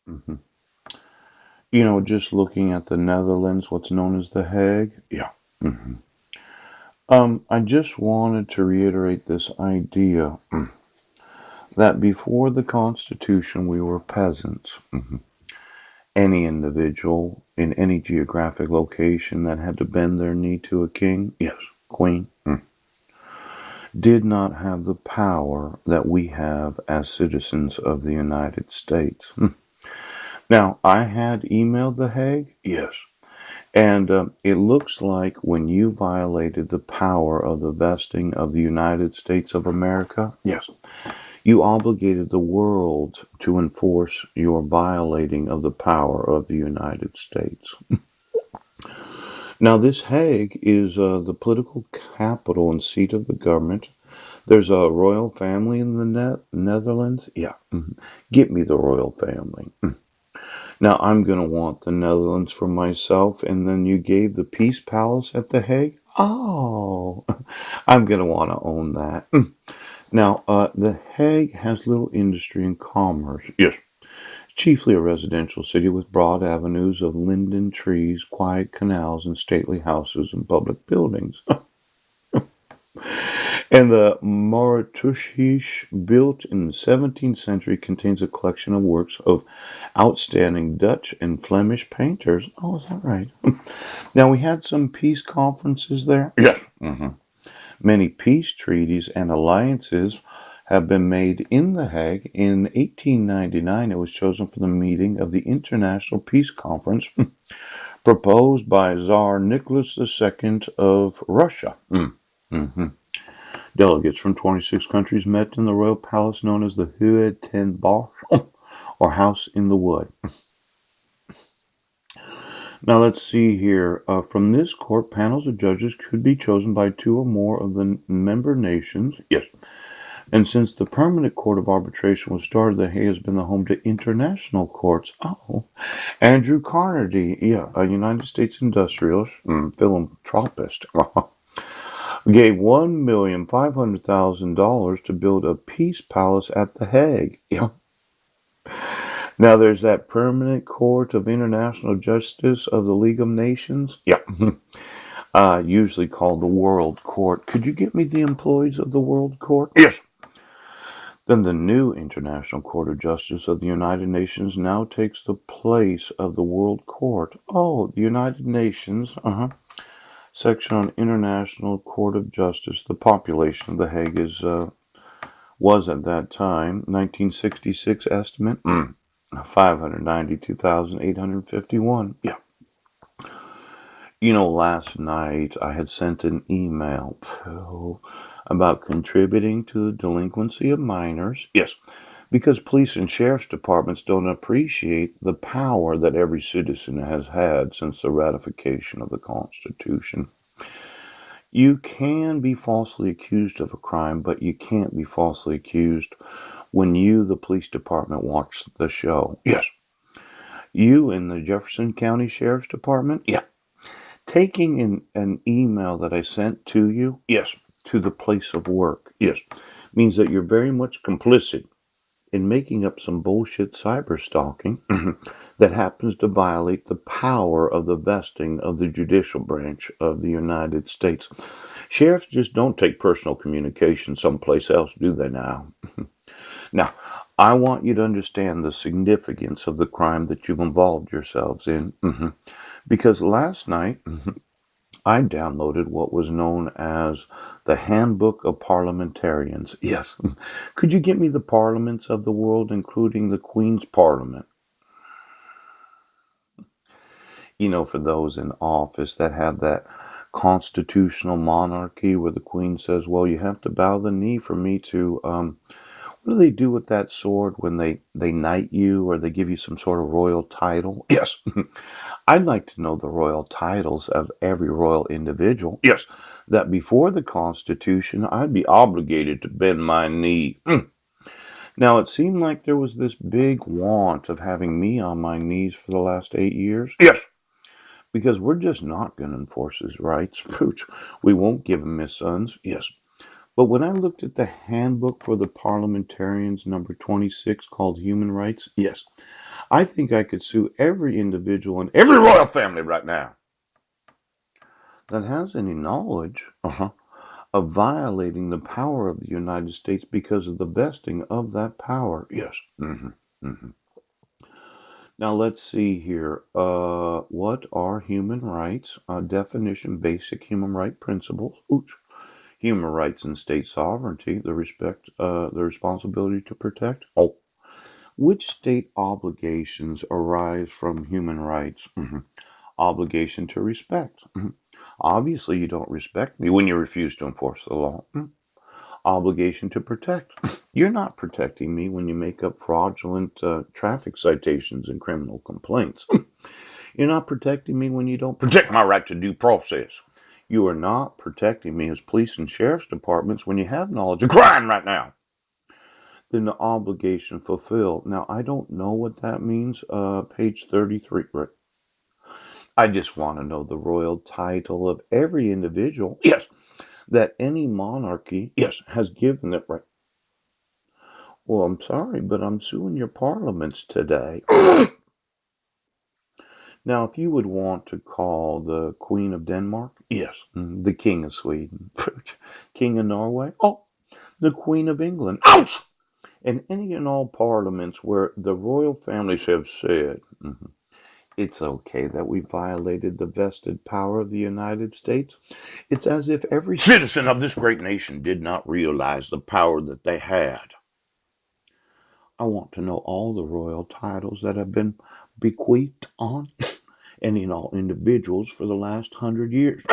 hmm just looking at the Netherlands, what's known as The Hague. Yeah. hmm I just wanted to reiterate this idea that before the Constitution, we were peasants. Any individual in any geographic location that had to bend their knee to a king, yes, queen, did not have the power that we have as citizens of the United States. Now, I had emailed The Hague, yes, and it looks like when you violated the power of the vesting of the United States of America, yes, you obligated the world to enforce your violating of the power of the United States. Now, this Hague is the political capital and seat of the government. There's a royal family in the Netherlands. Yeah, get me the royal family. Now, I'm going to want the Netherlands for myself, and then you gave the Peace Palace at The Hague. Oh, I'm going to want to own that. Now, The Hague has little industry and commerce. Yes, chiefly a residential city with broad avenues of linden trees, quiet canals, and stately houses and public buildings. And the Mauritshuis, built in the 17th century, contains a collection of works of outstanding Dutch and Flemish painters. Oh, is that right? Now, we had some peace conferences there. Yes. Many peace treaties and alliances have been made in The Hague. In 1899, it was chosen for the meeting of the International Peace Conference proposed by Tsar Nicholas II of Russia. Mm-hmm. Delegates from 26 countries met in the royal palace known as the Huis ten Bosch, or House in the Wood. Now let's see here. From this court, panels of judges could be chosen by two or more of the member nations. Yes. And since the permanent court of arbitration was started, The Hague has been the home to international courts. Oh, Andrew Carnegie, yeah, a United States industrialist, philanthropist, gave $1,500,000 to build a peace palace at The Hague. Yeah. Now there's that permanent court of international justice of the League of Nations. Yeah. Usually called the World Court. Could you get me the employees of the World Court? Yes. Then the new International Court of Justice of the United Nations now takes the place of the World Court. Oh, the United Nations, section on International Court of Justice. The population of The Hague was at that time, 1966 estimate, 592,851. Yeah. Last night I had sent an email about contributing to the delinquency of minors. Yes, because police and sheriff's departments don't appreciate the power that every citizen has had since the ratification of the Constitution. You can be falsely accused of a crime, but you can't be falsely accused when you, the police department, watch the show. Yes. You in the Jefferson County Sheriff's Department? Yeah. Taking an email that I sent to you? Yes. To the place of work? Yes. Means that you're very much complicit in making up some bullshit cyber stalking that happens to violate the power of the vesting of the judicial branch of the United States. Sheriffs just don't take personal communication someplace else, do they now? Now, I want you to understand the significance of the crime that you've involved yourselves in. Because last night, I downloaded what was known as the Handbook of Parliamentarians. Yes. Could you get me the parliaments of the world, including the Queen's Parliament? For those in office that have that constitutional monarchy where the Queen says, well, you have to bow the knee for me to what do they do with that sword when they knight you or they give you some sort of royal title? Yes. I'd like to know the royal titles of every royal individual. Yes. That before the Constitution, I'd be obligated to bend my knee. Now, it seemed like there was this big want of having me on my knees for the last 8 years. Yes. Because we're just not going to enforce his rights. Pooch. We won't give him his sons. Yes. But when I looked at the handbook for the parliamentarians, number 26, called Human Rights, yes, I think I could sue every individual in every royal family right now that has any knowledge of violating the power of the United States because of the vesting of that power. Yes. Hmm. Now let's see here. What are human rights? Definition: basic human right principles. Ooch. Human rights and state sovereignty. The responsibility to protect. Oh. Which state obligations arise from human rights? Obligation to respect. Obviously, you don't respect me when you refuse to enforce the law. Obligation to protect. You're not protecting me when you make up fraudulent traffic citations and criminal complaints. You're not protecting me when you don't protect my right to due process. You are not protecting me as police and sheriff's departments when you have knowledge of crime right now. Then the obligation fulfilled. Now, I don't know what that means. Page 33. Right. I just want to know the royal title of every individual. Yes, that any monarchy, yes, has given it. Right. Well, I'm sorry, but I'm suing your parliaments today. Now, if you would want to call the Queen of Denmark, yes, the King of Sweden, King of Norway, oh, the Queen of England, ouch, and any and all parliaments where the royal families have said, it's okay that we violated the vested power of the United States. It's as if every citizen of this great nation did not realize the power that they had. I want to know all the royal titles that have been bequeathed on any and all individuals for the last 100 years.